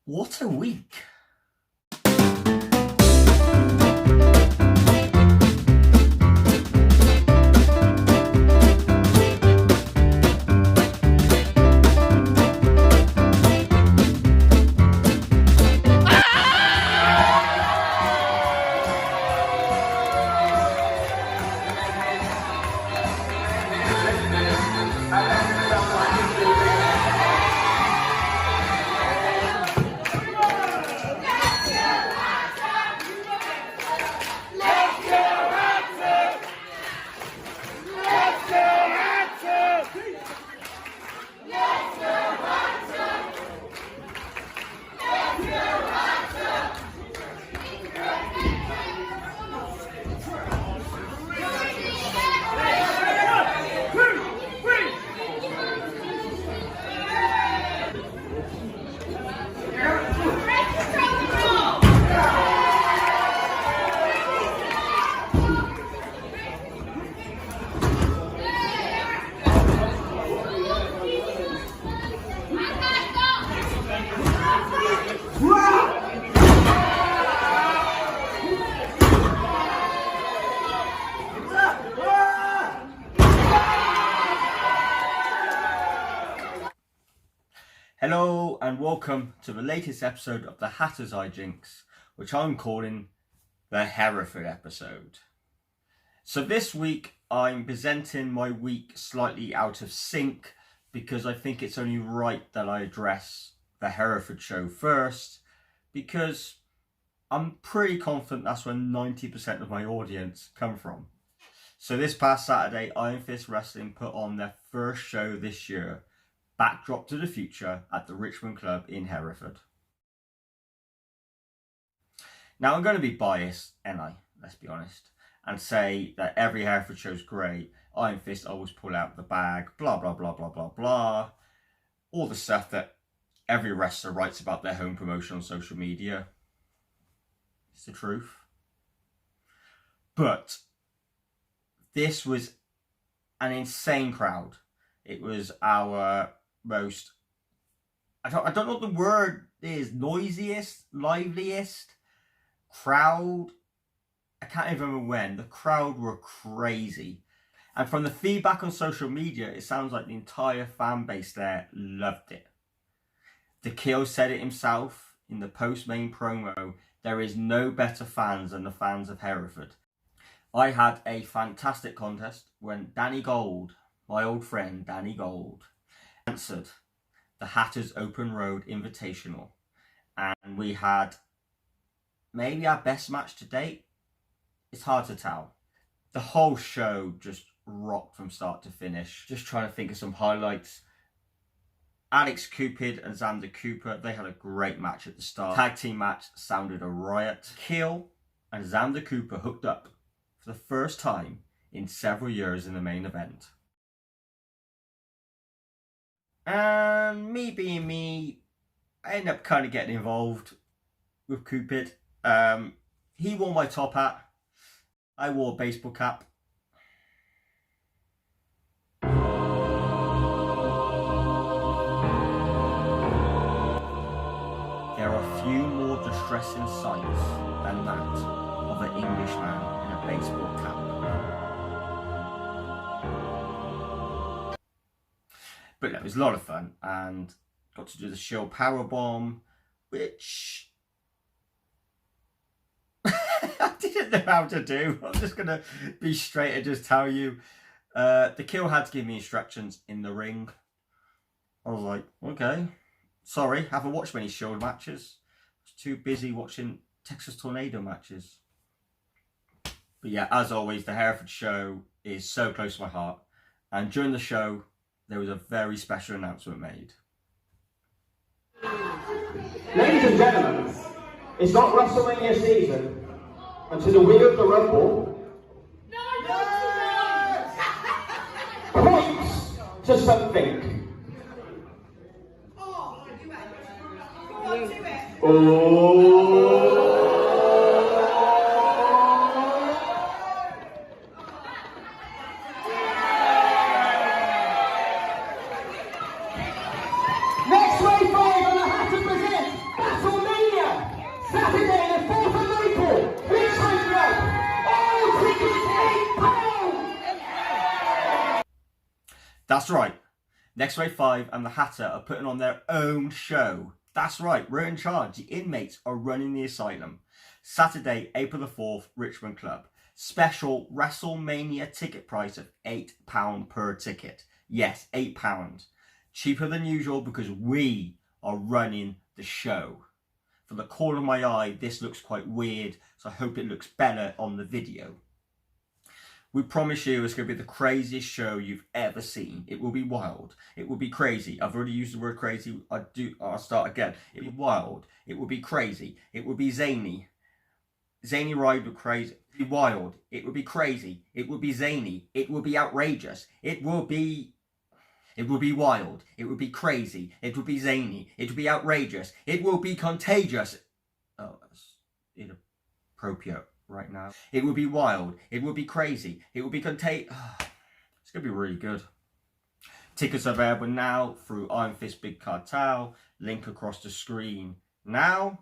What a week! Hello and welcome to the latest episode of the Hatter's Hijinx, which I'm calling the Hereford episode. So this week I'm presenting my week slightly out of sync because I think it's only right that I address the Hereford show first, because I'm pretty confident that's where 90% of my audience come from. So this past Saturday, Ironfist Wrestling put on their first show this year, Backdrop to the Future, at the Richmond Club in Hereford. Now I'm going to be biased, let's be honest, and say that every Hereford show's great. Ironfist always pull out the bag, blah blah blah blah blah blah. All the stuff that every wrestler writes about their home promotion on social media. It's the truth. But this was an insane crowd. It was our most, I don't know what the word is, noisiest, liveliest crowd. I can't even remember when. The crowd were crazy. And from the feedback on social media, it sounds like the entire fan base there loved it. The Kill said it himself in the post-main promo, there is no better fans than the fans of Hereford. I had a fantastic contest when Danny Gold, my old friend Danny Gold, answered the Hatters Open Road Invitational, and we had maybe our best match to date. It's hard to tell. The whole show just rocked from start to finish. Just trying to think of some highlights. Alex Cupid and Xander Cooper, they had a great match at the start. Tag team match sounded a riot. Kill and Xander Cooper hooked up for the first time in several years in the main event. And me being me, I ended up kind of getting involved with Cupid. He wore my top hat. I wore a baseball cap. There are few more distressing sights than that of an Englishman in a baseball cap. But no, it was a lot of fun, and got to do the Shield Powerbomb, which I didn't know how to do. I'm just going to be straight and just tell you. The Kill had to give me instructions in the ring. I was like, okay, sorry, haven't watched many Shield matches. I was too busy watching Texas Tornado matches. But yeah, as always, the Hereford show is so close to my heart. And during the show, there was a very special announcement made. Ladies and gentlemen, it's not WrestleMania season until the winner of the Rumble points to something. Oh. Next week, on the Hat to present Saturday, the 4th of April. Which size club? All tickets £8. That's right. Next Wave 5 and the Hatter are putting on their own show. That's right, we're in charge. The inmates are running the asylum. Saturday, April the 4th, Richmond Club. Special WrestleMania ticket price of £8 per ticket. Yes, £8. Cheaper than usual because we are running the show. From the corner of my eye, this looks quite weird, so I hope it looks better on the video. We promise you it's going to be the craziest show you've ever seen. It will be wild. It will be crazy. I've already used the word crazy. I'll start again. It will be wild. It will be crazy. It will be zany. Zany ride with crazy. It will be wild. It will be crazy. It will be zany. It will be outrageous. It will be wild. It will be crazy. It will be zany. It will be outrageous. It will be contagious. Oh, that's inappropriate right now. It will be wild. It will be crazy. It will be contagious. It's going to be really good. Tickets are available now through Ironfist Big Cartel. Link across the screen now.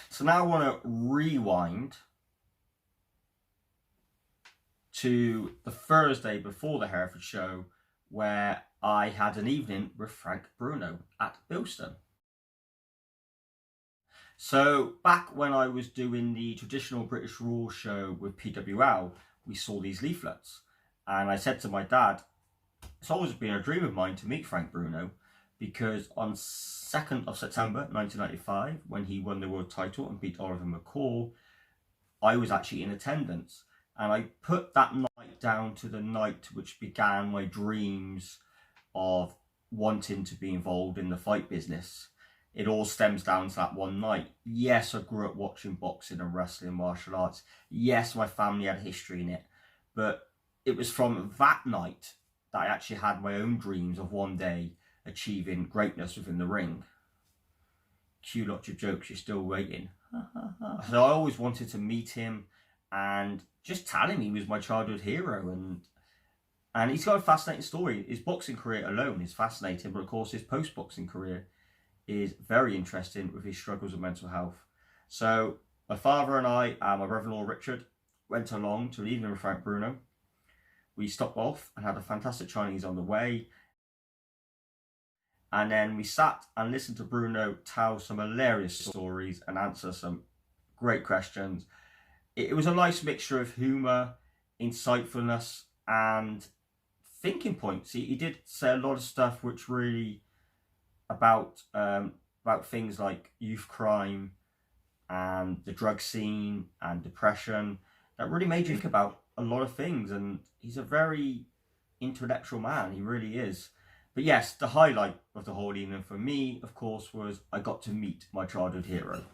So now I want to rewind to the Thursday before the Hereford show where I had an evening with Frank Bruno at Bilston. So back when I was doing the traditional British Rules show with PWL, we saw these leaflets and I said to my dad, it's always been a dream of mine to meet Frank Bruno, because on 2nd of September 1995, when he won the world title and beat Oliver McCall, I was actually in attendance. And I put that night down to the night which began my dreams of wanting to be involved in the fight business. It all stems down to that one night. Yes, I grew up watching boxing and wrestling and martial arts. Yes, my family had history in it. But it was from that night that I actually had my own dreams of one day achieving greatness within the ring. Cue lots of jokes, you're still waiting. So I always wanted to meet him, and just tell him he was my childhood hero. And he's got a fascinating story. His boxing career alone is fascinating, but of course his post-boxing career is very interesting with his struggles with mental health. So my father and I and my brother-in-law Richard went along to an evening with Frank Bruno. We stopped off and had a fantastic Chinese on the way. And then we sat and listened to Bruno tell some hilarious stories and answer some great questions. It was a nice mixture of humour, insightfulness and thinking points. He did say a lot of stuff which really about things like youth crime and the drug scene and depression that really made you think about a lot of things. And he's a very intellectual man, he really is. But yes, the highlight of the whole evening for me, of course, was I got to meet my childhood hero.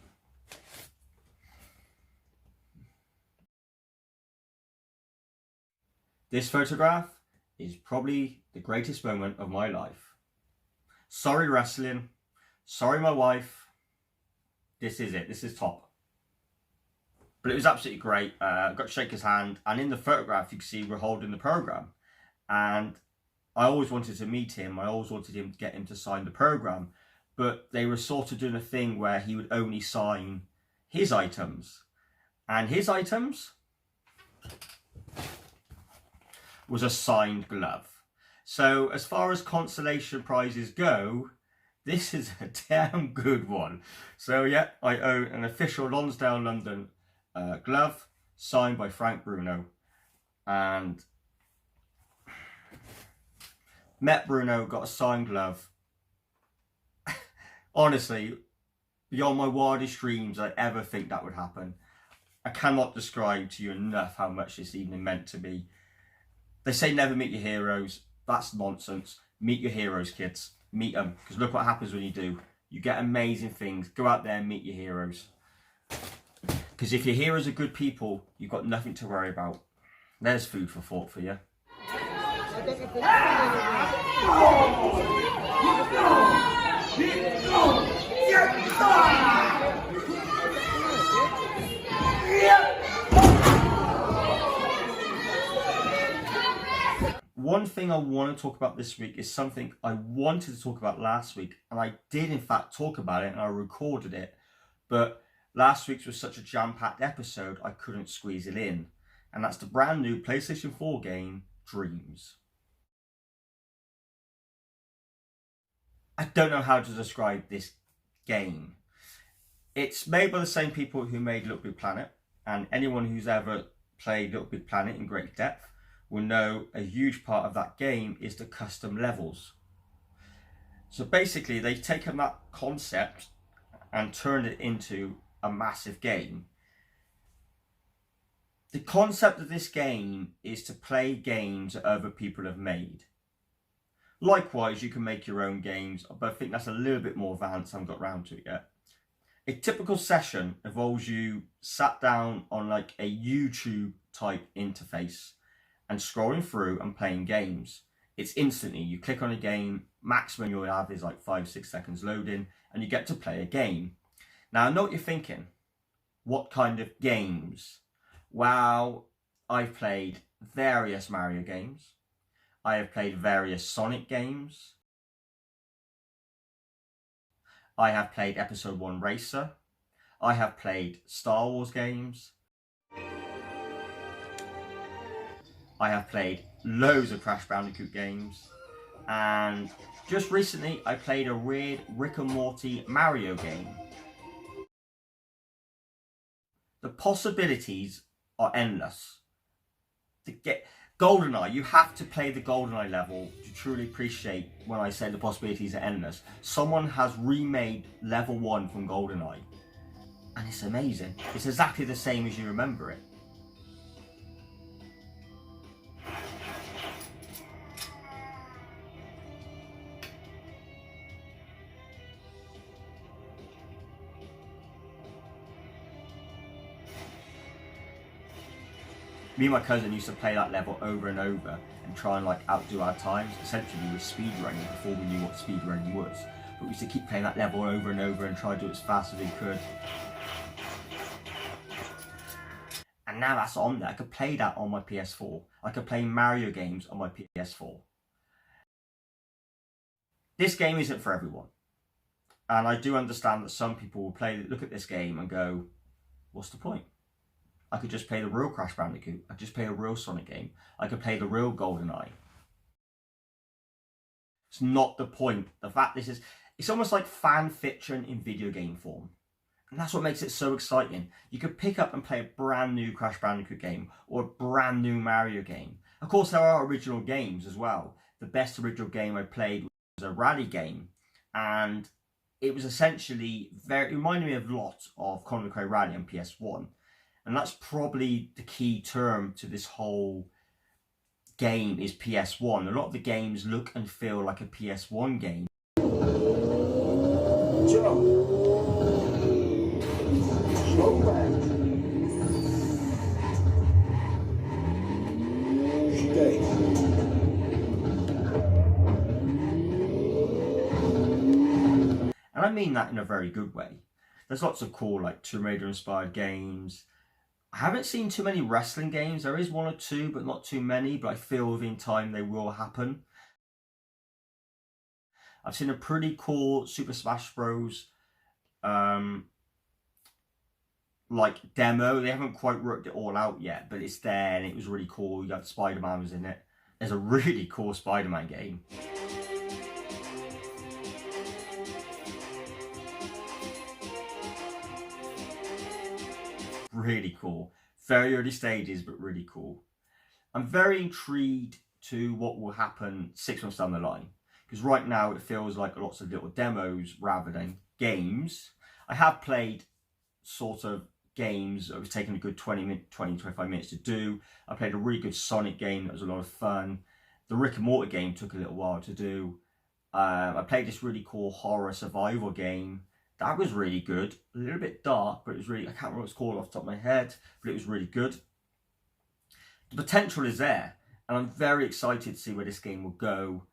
This photograph is probably the greatest moment of my life. Sorry wrestling, sorry my wife, this is it, this is top. But it was absolutely great. I got to shake his hand, and in the photograph you can see we're holding the programme. And I always wanted to meet him. I always wanted him to get him to sign the programme. But they were sort of doing a thing where he would only sign his items. And his items was a signed glove. So as far as consolation prizes go, this is a damn good one. So yeah, I own an official Lonsdale London glove signed by Frank Bruno. And met Bruno, got a signed glove. Honestly, beyond my wildest dreams, I ever think that would happen. I cannot describe to you enough how much this evening meant to me. They say never meet your heroes. That's nonsense. Meet your heroes, kids. Meet them. Because look what happens when you do. You get amazing things. Go out there and meet your heroes. Because if your heroes are good people, you've got nothing to worry about. There's food for thought for you. One thing I want to talk about this week is something I wanted to talk about last week, and I did in fact talk about it and I recorded it, but last week's was such a jam-packed episode I couldn't squeeze it in, and that's the brand new PlayStation 4 game, Dreams. I don't know how to describe this game. It's made by the same people who made Little Big Planet, and anyone who's ever played Little Big Planet in great depth will know a huge part of that game is the custom levels. So basically they've taken that concept and turned it into a massive game. The concept of this game is to play games that other people have made. Likewise, you can make your own games, but I think that's a little bit more advanced. I haven't got around to it yet. A typical session involves you sat down on like a YouTube type interface and scrolling through and playing games. It's instantly, you click on a game, maximum you'll have is like 5-6 seconds loading, and you get to play a game. Now I know what you're thinking. What kind of games? Well, I've played various Mario games. I have played various Sonic games. I have played Episode 1 Racer. I have played Star Wars games. I have played loads of Crash Bandicoot games. And just recently I played a weird Rick and Morty Mario game. The possibilities are endless. To get GoldenEye, you have to play the GoldenEye level to truly appreciate when I say the possibilities are endless. Someone has remade level 1 from GoldenEye, and it's amazing. It's exactly the same as you remember it. Me and my cousin used to play that level over and over and try and like outdo our times. Essentially, we were speedrunning before we knew what speedrunning was. But we used to keep playing that level over and over and try to do it as fast as we could. And now that's on there. I could play that on my PS4. I could play Mario games on my PS4. This game isn't for everyone. And I do understand that some people will look at this game and go, what's the point? I could just play the real Crash Bandicoot. I could just play a real Sonic game. I could play the real GoldenEye. It's not the point. The fact it's almost like fan fiction in video game form. And that's what makes it so exciting. You could pick up and play a brand new Crash Bandicoot game or a brand new Mario game. Of course, there are original games as well. The best original game I played was a rally game. And it was essentially it reminded me a lot of Conquer the Rally on PS1. And that's probably the key term to this whole game is PS1. A lot of the games look and feel like a PS1 game. Joe. Slow back. Stay. And I mean that in a very good way. There's lots of cool like Tomb Raider inspired games. I haven't seen too many wrestling games. There is one or two, but not too many. But I feel within time they will happen. I've seen a pretty cool Super Smash Bros. Like demo. They haven't quite worked it all out yet, but it's there and it was really cool. You got Spider-Man was in it. There's a really cool Spider-Man game. Really cool. Very early stages, but really cool. I'm very intrigued to what will happen 6 months down the line. Because right now it feels like lots of little demos rather than games. I have played sort of games that was taking a good 20-25 minutes to do. I played a really good Sonic game that was a lot of fun. The Rick and Morty game took a little while to do. I played this really cool horror survival game That was really good. A little bit dark, but it was really, I can't remember what it's called off the top of my head, but it was really good. The potential is there, and I'm very excited to see where this game will go.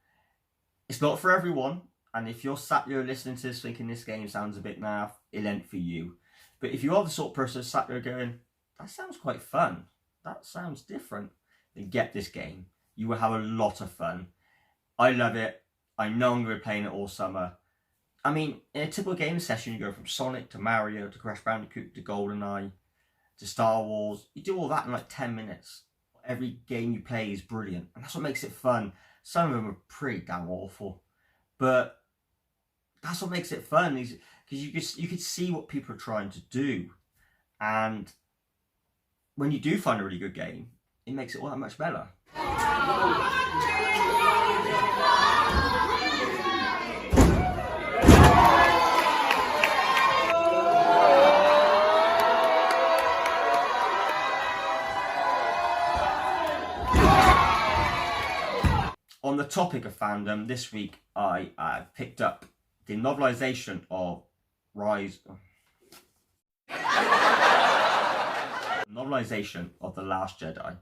It's not for everyone, and if you're sat here listening to this thinking this game sounds a bit naff, it ain't for you. But if you are the sort of person sat there going, that sounds quite fun, that sounds different, then get this game. You will have a lot of fun. I love it. I know I'm going to be playing it all summer. I mean, in a typical game session, you go from Sonic to Mario to Crash Bandicoot to GoldenEye to Star Wars. You do all that in like 10 minutes. Every game you play is brilliant, and that's what makes it fun. Some of them are pretty damn awful, but that's what makes it fun, is because you could see what people are trying to do, and when you do find a really good game, it makes it all that much better. On the topic of fandom, this week I picked up the novelisation of novelisation of The Last Jedi.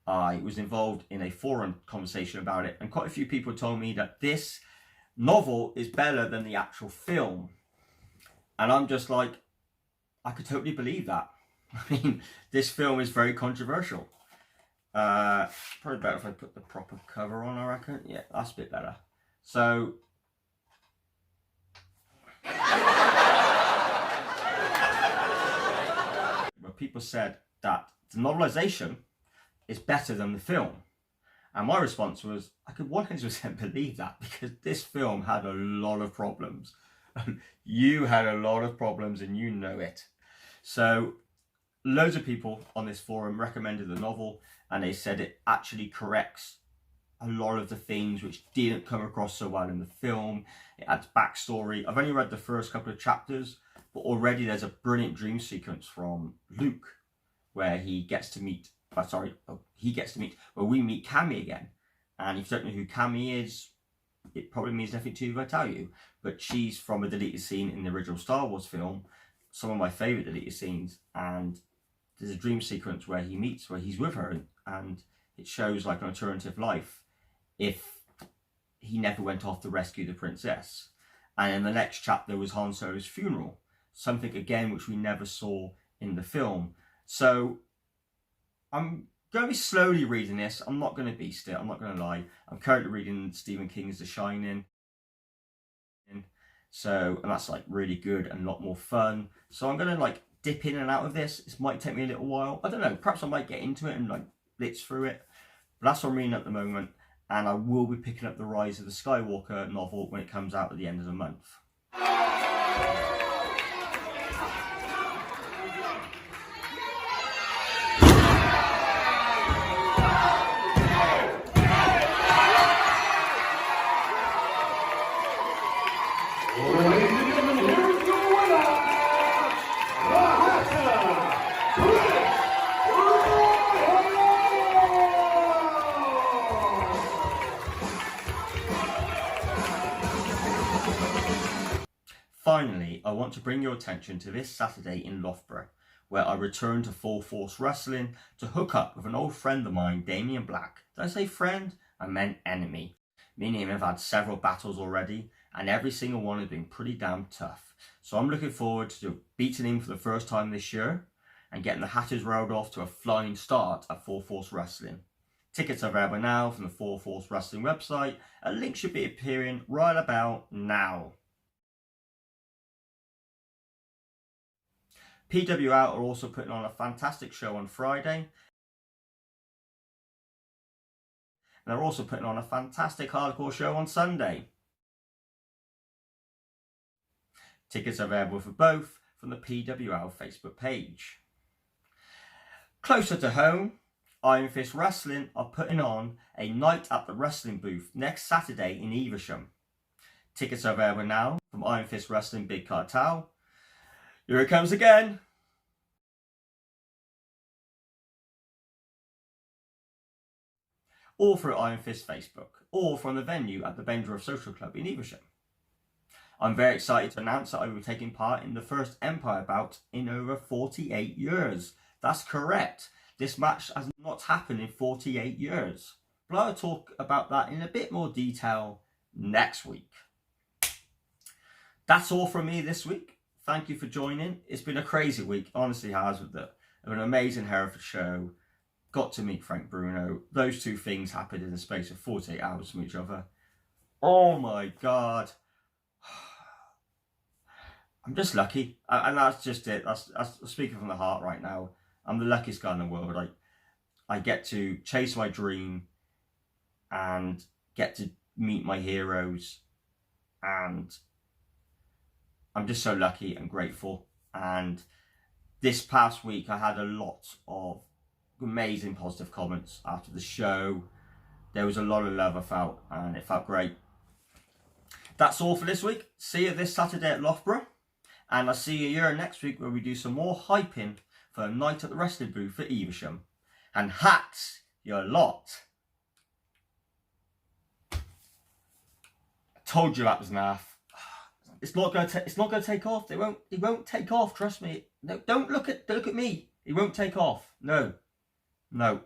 I was involved in a forum conversation about it, and quite a few people told me that this novel is better than the actual film. And I'm just like, I could totally believe that. I mean, this film is very controversial. Probably better if I put the proper cover on, I reckon. Yeah, that's a bit better. So, well, people said that the novelisation is better than the film. And my response was, I could 100% believe that, because this film had a lot of problems. You had a lot of problems, and you know it. So, loads of people on this forum recommended the novel, and they said it actually corrects a lot of the things which didn't come across so well in the film. It adds backstory. I've only read the first couple of chapters, but already there's a brilliant dream sequence from Luke where he gets to meet, where we meet Cammy again. And if you don't know who Cammy is, it probably means nothing to you if I tell you, but she's from a deleted scene in the original Star Wars film, some of my favourite deleted scenes, and there's a dream sequence where he's with her, and it shows like an alternative life if he never went off to rescue the princess. And in the next chapter was Han Solo's funeral, something again which we never saw in the film. So I'm going to be slowly reading this. I'm not going to beast it, I'm not going to lie. I'm currently reading Stephen King's The Shining. So, and that's like really good and a lot more fun. So I'm going to like dip in and out of this. This might take me a little while. I don't know, perhaps I might get into it and like blitz through it. But that's what I'm reading at the moment. And I will be picking up the Rise of the Skywalker novel when it comes out at the end of the month. Finally, I want to bring your attention to this Saturday in Loughborough, where I return to Full Force Wrestling to hook up with an old friend of mine, Damien Black. Did I say friend? I meant enemy. Me and him have had several battles already, and every single one has been pretty damn tough. So I'm looking forward to beating him for the first time this year, and getting the Hatters rolled off to a flying start at Full Force Wrestling. Tickets are available now from the Full Force Wrestling website. A link should be appearing right about now. PWL are also putting on a fantastic show on Friday. And they're also putting on a fantastic hardcore show on Sunday. Tickets are available for both from the PWL Facebook page. Closer to home, Ironfist Wrestling are putting on a night at the wrestling booth next Saturday in Evesham. Tickets are available now from Ironfist Wrestling Big Cartel. Here it comes again. Or through Ironfist Facebook, or from the venue at the Bendrove Social Club in Evesham. I'm very excited to announce that I will be taking part in the first Empire bout in over 48 years. That's correct. This match has not happened in 48 years. But I'll talk about that in a bit more detail next week. That's all from me this week. Thank you for joining. It's been a crazy week, honestly has, with an amazing Hereford show. Got to meet Bruno. Those two things happened in the space of 48 hours from each other. Oh my God. I'm just lucky, and that's just it. That's speaking from the heart right now. I'm the luckiest guy in the world. I get to chase my dream and get to meet my heroes, and I'm just so lucky and grateful. And this past week I had a lot of amazing positive comments after the show. There was a lot of love I felt, and it felt great. That's all for this week. See you this Saturday at Loughborough. And I'll see you here next week where we do some more hyping for a night at the wrestling booth for Evesham. And hats your lot. I told you that was naff. It's not gonna take off. It won't take off, trust me. No, don't look at me. It won't take off. No. No.